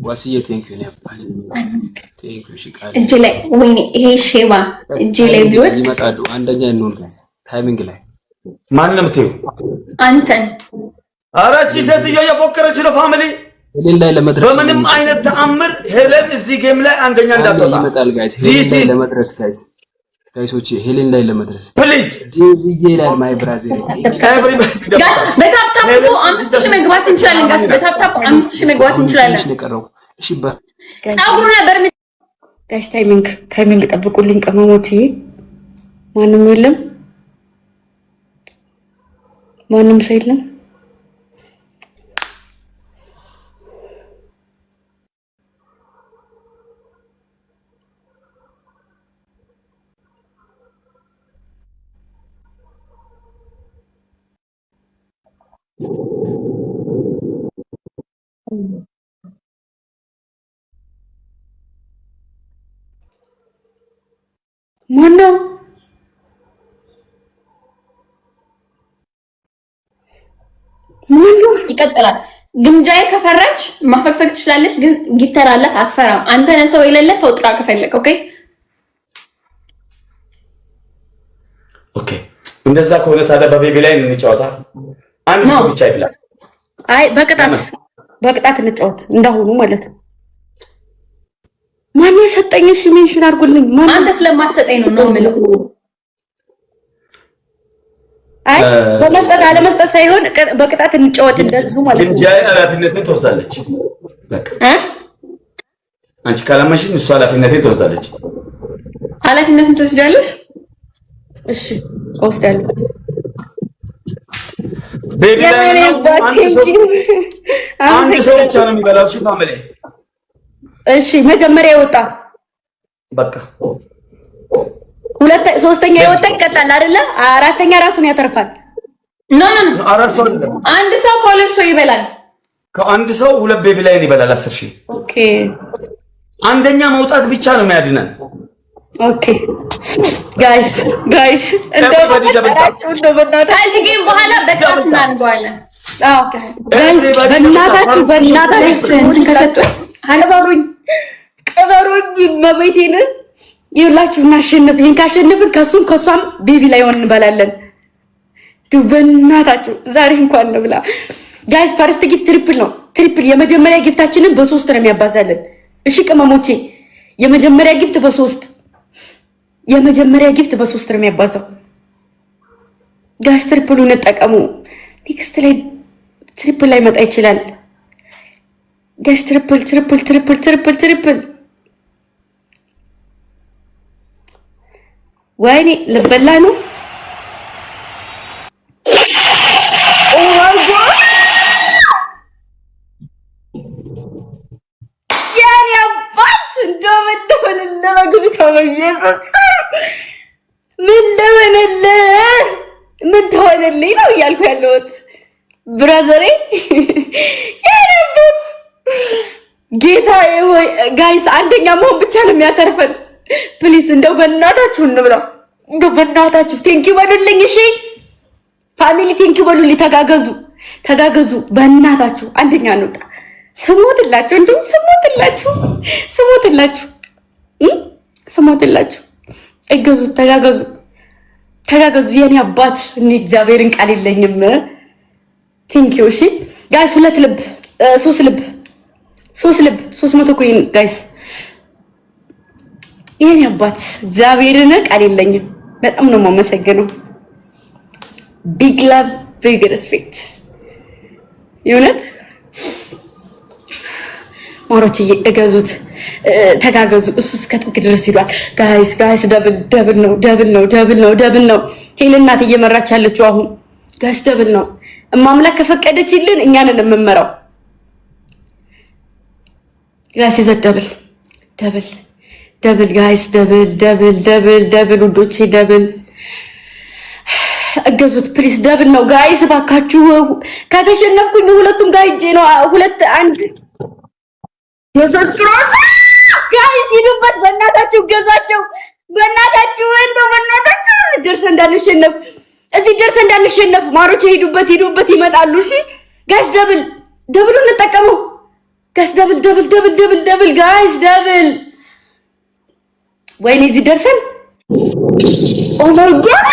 ዋስዬ ቴንኪው ነው ያባል ቴንኪው ሽቃል እጅ ላይ ወይኔ ይሄ ሼባ እጅ ላይ ቢወድ ይመጣሉ። አንደኛ እንሆን ጋይስ ታይሚንግ ላይ ማንንም ትዩ አንተን አራቺ ሴትዮ የፎከረች ነው ፋሚሊ ሄለን ላይ ለመድረስ በምንም አይነት ተአምር ሄለን እዚህ ጌም ላይ አንደኛ እንዳትወጣ ይመጣል ጋይስ ሄለን ላይ ለመድረስ ጋይሶች ሄለን ላይ ለመድረስ ፕሊዝ ዲቪጂ ላይ ማይ ብራዘር ኤቭሪባዲ በታፕታፕ 5000 መግባት እንችላለን ጋይስ በታፕታፕ 5000 መግባት እንችላለን እሺ ጻውሩ ነበር ጋይስ ታይሚንግ ጠብቁልኝ ቀመሞች ማንም የለም ማንም ሰው የለም ማነው ይቀጥላል ግምጃዬ ከፈራች ማፈክፈክ ትችላለች ግን ጊፍተር አላት አትፈራም አንተ ነህ ሰው የሌለ ሰው ጥራ ከፈለክ ኦኬ እንደዛ ከሆነ ታዲያ በቤቢ ላይ እንጫወታ አንድ ሰው ብቻ ይብላል አይ በቅጣት እንጫወት እንዳሁኑ ማለት ነው ማን የሰጠኝ እሺ ሜንሽን አድርጉልኝ ማን አንተ ስለማትሰጠኝ ነው የምለው አይ በመስጠት አለመስጠት ሳይሆን በቅጣት እንጫወት እንደዚሁ ማለት ነው ግምጃዬ ኃላፊነትን ትወስዳለች በቃ አንቺ ካላመንሽኝ እሷ ኃላፊነትን ትወስዳለች ኃላፊነትን ትወስዳለሽ እሺ እወስዳለሁ ቤቢ ላይ አንድ ሰው ብቻ ነው የሚበላው እሺ ፋሚሊ እሺ መጀመሪያ ይወጣ በቃ ሶስተኛ ይወጣ ይቀጣል አይደለ አራተኛ ራሱን ያተርፋል ኖ አራስ ሰው አንድ ሰው ከሁለት ሰው ይበላል ከአንድ ሰው ሁለት ቤቢ ላይ ይበላል 10000 ኦኬ አንደኛ መውጣት ብቻ ነው የሚያድነን ኦኬ ጋይስ ከዚህ ጌም በኋላ በቃስ እናድርገዋለን ጋይስ በእናታችሁ እንትን ከሰጡኝ ቀበሩኝ መቤቴን ይላችሁ እናሸንፍ ይሄን ካሸነፍን ከሷም ቤቢ ላይ ሆነን እንበላለን በእናታችሁ ዛሬ እንኳን ነው ብላ ጋይስ ፈርስት ጊፍት ትሪፕል የመጀመሪያ ጊፍታችንን በ3 ነው የሚያባዛልን እሺ ቅመሞቼ የመጀመሪያ ጊፍት በ3 ነው የሚያባዛው ጋይስ ትሪፕሉን ተጠቀሙ ኔክስት ላይ ትሪፕል ላይ መጣ ይችላል ጋይስ ትሪፕል ወይኔ ልበላ ነው ኦ ማይ ጋድ ያኔ አባስ እንደምን ለማግብታ በኢየሱስ ምን ተሆነልኝ ነው እያልኩ ያለሁት ብራዘሬ ያኔ አባስ ጌታዬ ሆይ ጋይስ አንደኛ መሆን ብቻ ነው የሚያተርፈን ፕሊዝ እንደው በእናታችሁ እንብላ እንደው በእናታችሁ ቴንኪው በሉልኝ እሺ ፋሚሊ ቴንኪው በሉልኝ ተጋገዙ በእናታችሁ አንደኛ እንውጣ ስሞትላችሁ እንደው ስሞትላችሁ እገዙ ተጋገዙ የኔ አባት እኔ እግዚአብሔርን ቃል የለኝም ቴንኪው እሺ ጋይስ 2 ልብ 3 ልብ 300 ኮይን ጋይስ የኔ አባት እግዚአብሔርን ቃል የለኝም በጣም ነው የማመሰግነው ቢግ ላቭ ቢግ ሪስፔክት ይሁንት ማሮች እገዙት ተጋገዙ እሱ እስከ ጥግ ድረስ ይሏል ጋይስ ደብል ነው ሄልናት እየመራች ያለችው አሁን ጋይስ ደብል ነው እማምላክ ከፈቀደችልን እኛንን የምመራው ጋይስ ይዘደብል ደብል ጋይስ ደብል ውዶቼ ደብል እገዙት ፕሊስ ደብል ነው ጋይስ ባካችሁ ከተሸነፍኩኝ ሁለቱም ጋር ሂጄ ነው 2-1 የሰብስክራይብ ጋይስ ይሉበት በእናታችሁ ገዛቸው በእናታችሁ እዚህ ደርሰን እንዳንሸነፍ ማሮች ሄዱበት ይመጣሉ እሺ ጋይስ ደብሉን እንጠቀመው ጋይስ ደብል ጋይስ ደብል። ወይኔ እዚህ ደርሰን ኦ ማይ ጋድ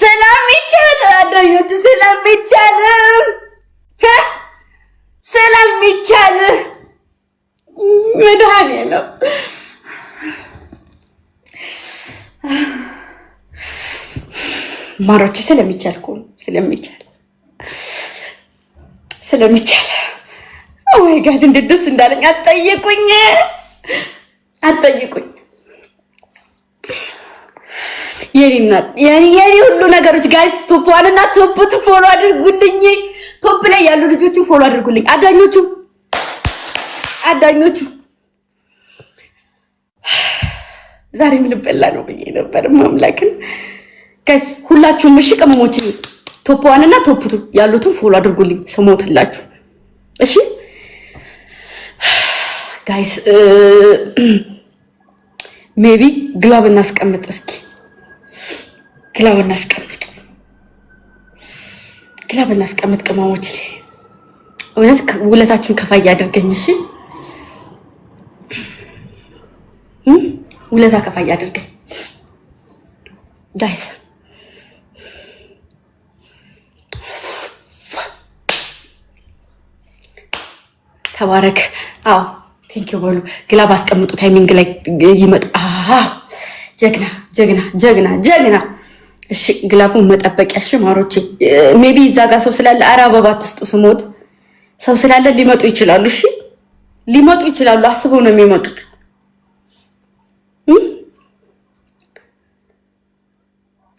ሰላም ይቻላል አዳኞቹ ሰላም ይቻላል ሰላም ይቻላል መድኃኒዓለም ማሮች ስለሚቻል እኮ ስለሚቻል ኦ ማይ ጋድ እንዴት ደስ እንዳለኝ አትጠይቁኝ የኔ ሁሉ ነገሮች ጋይስ ቶፕ 1 እና ቶፕ 2 ፎሎ አድርጉልኝ ቶፕ ላይ ያሉ ልጆችን ፎሎ አድርጉልኝ አዳኞቹ ዛሬ ምን ልበላ ነው ብዬ ነበር ማምላክን ጋይስ ሁላችሁም እሺ ቅመሞች ቶፕ 1 እና ቶፕ 2 ያሉትን ፎሎ አድርጉልኝ ስሞትላችሁ እሺ ጋይስ ሜቢ ግላብ እናስቀምጥ እስኪ ግላብ እናስቀምጥ ቅመሞች እውነት ውለታችሁን ከፋ ያድርገኝ እሺ ውለታ ከፋ ያድርገኝ ጋይስ ተባረክ አዎ ቴንክ ዩ በሉ ግላብ አስቀምጡ ታይሚንግ ላይ ይመጣ ጀግና እሺ ግላቡን መጠበቂያ እሺ ማሮቼ ሜቢ እዛ ጋር ሰው ስላለ ኧረ አበባ አትስጡ ስሞት ሰው ስላለ ሊመጡ ይችላሉ እሺ ሊመጡ ይችላሉ አስበው ነው የሚመጡት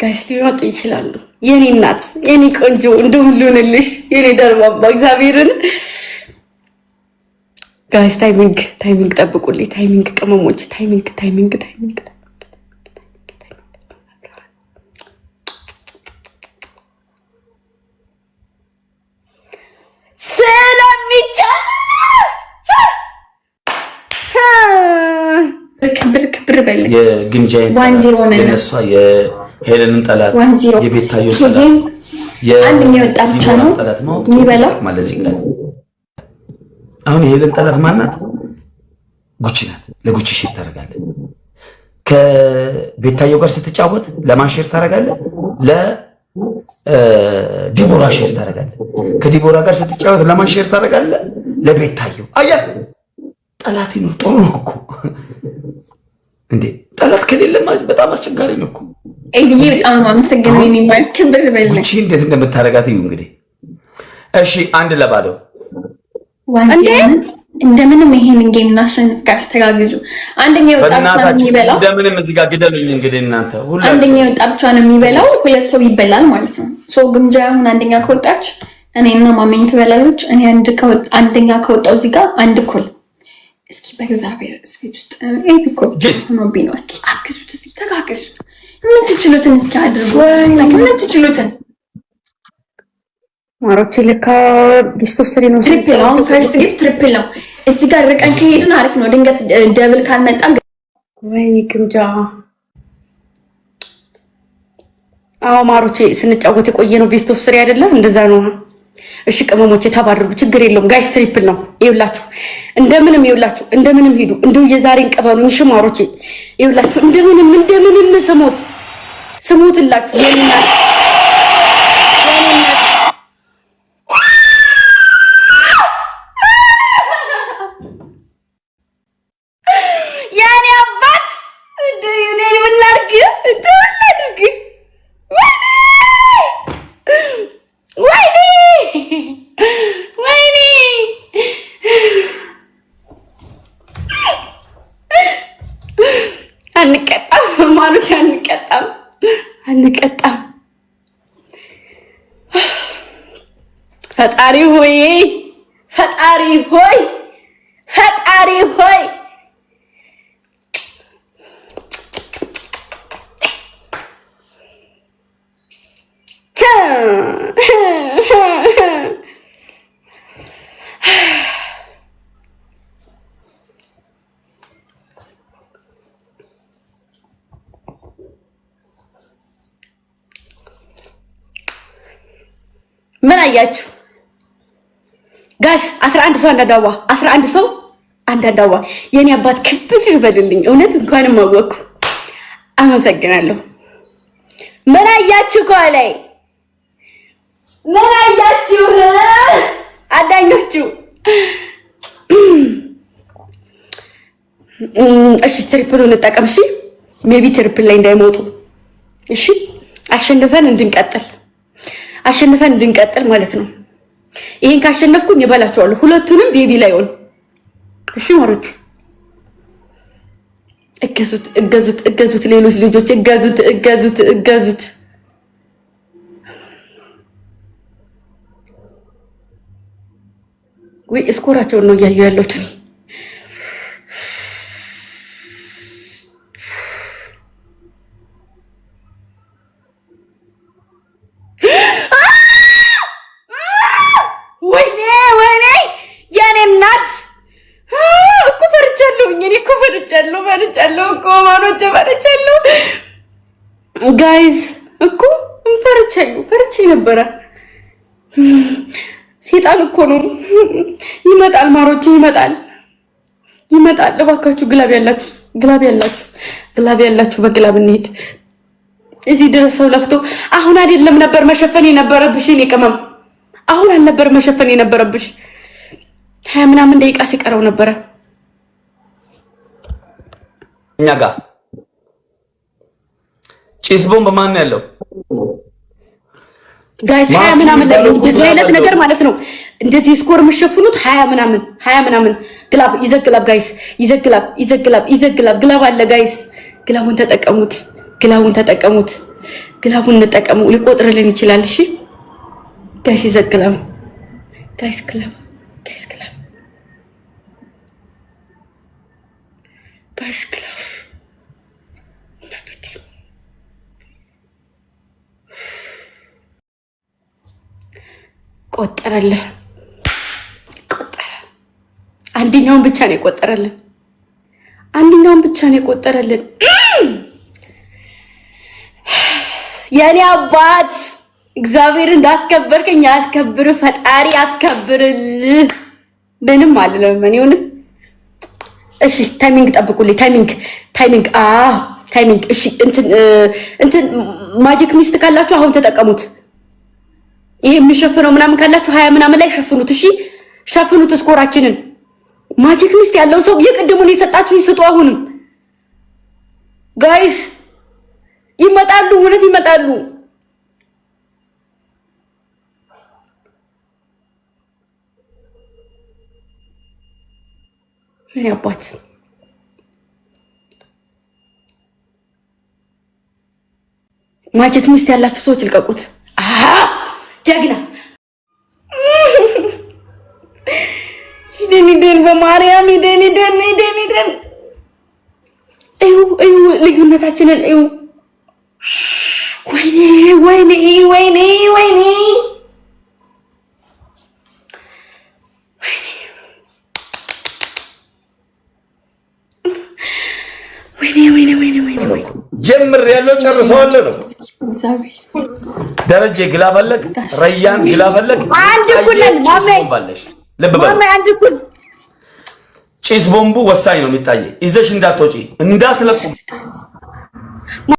ጋይስ ሊመጡ ይችላሉ የኔ እናት የኔ ቆንጆ እንደምሉንልሽ የኔ ደርባባ እግዚአብሔርን ጋይስ ታይሚንግ ጠብቁልኝ ታይሚንግ ቅመሞች ታይሚንግ ክብር በለ የግምጃዬን የነሷ የሄለንን ጠላት የቤታዮ ጠላት አንደኛ ወጣ ብቻ ነው የሚበላው ማለት ይቀር አሁን የሄለን ጠላት ማናት ጉቺ ናት ለጉቺ ሼር ታደርጋለህ ከቤታዮ ጋር ስትጫወት ለማን ሼር ታደርጋለህ ለዲቦራ ሼር ታደርጋለህ ከዲቦራ ጋር ስትጫወት ለማን ሼር ታደርጋለህ ለቤታዮ አያ ጠላት ነው ጥሩ ነው እኮ እንዴ ጠላት ከሌለ በጣም አስቸጋሪ ነው እኮ እይዬ በጣም አመሰግናለሁ እኔ ማለት ክብር በለ ጉቺ እንዴት እንደምታረጋት እዩ እንግዲህ እሺ 1-0 እንደምንም ይሄንን ጌም እናሸንፍ ጋር ተጋግዙ አንደኛው ወጣ ብቻ ነው የሚበላው እንደምንም እዚህ ጋር ግደሉኝ እንግዲህ እናንተ ሁላችሁ አንደኛው ወጣ ብቻ ነው የሚበላው ሁለት ሰው ይበላል ማለት ነው ሶ ግምጃ አሁን አንደኛ ከወጣች እኔና ማሜን ትበላለች እኔ አንደኛ ከወጣው እዚህ ጋር አንድ እኩል እስኪ በእግዚአብሔር ስፒድ ውስጥ ኤፒኮ ነው ቢኖ እስኪ አግዙት እስኪ ተጋግዙ ምን ትችሉትን እስኪ አድርጉ ምን ትችሉትን ማሮቼ ለካ ቢስቶፍ ሰሪ ነው ትሪፕል ነው ፈርስት ጊፍት ትሪፕል ነው እዚህ ጋር ርቀን ከሄድን አሪፍ ነው ድንገት ደብል ካልመጣ ወይኔ ግምጃ አዎ ማሮቼ ስንጫወት የቆየ ነው ቢስቶፍ ሰሪ አይደለም እንደዛ ነው እሺ ቅመሞቼ ታባርጉ ችግር የለውም ጋይስ ትሪፕል ነው ይውላችሁ እንደምንም ሄዱ እንደው የዛሬን ቀበሩኝ እሺ ማሮቼ ይውላችሁ እንደምንም ስሞትላችሁ የኔናት አንቀጣም ፈጣሪ ሆይ ምን አያችሁ ጋስ? 11 ሰው አንዳንዳዋ 11 ሰው አንዳንዳዋ። የኔ አባት ክብር ይበልልኝ። እውነት እንኳንም አወቅኩ። አመሰግናለሁ። ምን አያችሁ? ከላይ ምን አያችሁ? አዳኞቹ እሺ፣ ትሪፕሉን እንጠቀም። እሺ፣ ሜቢ ትሪፕል ላይ እንዳይሞቱ። እሺ፣ አሸንፈን እንድንቀጥል ማለት ነው። ይሄን ካሸነፍኩኝ ይበላቸዋለሁ ሁለቱንም ቤቢ ላይ ሆን። እሺ ማሩት፣ እገዙት፣ ሌሎች ልጆች እገዙት። ወይ እስኮራቸውን ነው እያየሁ ያለሁት እኔ። ወይኔ የኔ እናት እኮ ፈርቻለሁ እኮ ማኖቼ ፈርቻለሁ። ጋይዝ እኮ ፈርቼ ነበረ። ሴጣን እኮ ነው። ይመጣል ማሮቼ፣ ይመጣል። እባካችሁ ግላብ ያላችሁ በግላብ እንሂድ። እዚህ ድረስ ሰው ለፍቶ አሁን አይደለም ነበር መሸፈን የነበረብሽ። እኔ ቅመም አሁን አልነበር መሸፈን የነበረብሽ። 20 ምናምን ደቂቃ ሲቀረው ነበረ። እኛ ጋር ጭስ ቦምብ ማን ያለው ጋይስ? 20 ምናምን ላይ እንደዚህ አይነት ነገር ማለት ነው። እንደዚህ ስኮር የምትሸፍኑት 20 ምናምን ግላብ ይዘግላብ ጋይስ፣ ይዘግላብ ግላብ አለ ጋይስ። ግላቡን ተጠቀሙት። ግላቡን እንጠቀሙ። ሊቆጥርልን ይችላል። እሺ ጋይስ፣ ይዘግላብ ጋይስ፣ ግላብ ቆጠረ። አንደኛውን ብቻ ነው የቆጠረልን። የኔ አባት እግዚአብሔር እንዳስከበርከኝ ያስከብር፣ ፈጣሪ ያስከብርል። ምንም አልለም እኔ ሆነ። እሺ ታይሚንግ ጠብቁልኝ። ታይሚንግ እሺ። እንትን ማጂክ ሚስት ካላችሁ አሁን ተጠቀሙት። ይሄ የሚሸፍነው ምናምን ካላችሁ 20 ምናምን ላይ ሸፍኑት። እሺ ሸፍኑት ስኮራችንን። ማጂክ ሚስት ያለው ሰው የቅድሙን የሰጣችሁ ይስጡ። አሁንም ጋይስ ይመጣሉ፣ እውነት ይመጣሉ። የኔ አባት ማጂክ ሚስት ያላችሁ ሰዎች ልቀቁት። ጀግና ይደን በማርያም ይደን እዩ ልዩነታችንን እዩ። ወይኔ ጀምር ያለው ጨርሰዋለሁ ነው። ደረጀ ግላብ አለቅ፣ ረያን ግላብ አለቅ። አንድ ኩለን ማሜ አንድ ኩል ጭስ ቦምቡ ወሳኝ ነው የሚታየ። ይዘሽ እንዳትወጪ እንዳትለቁ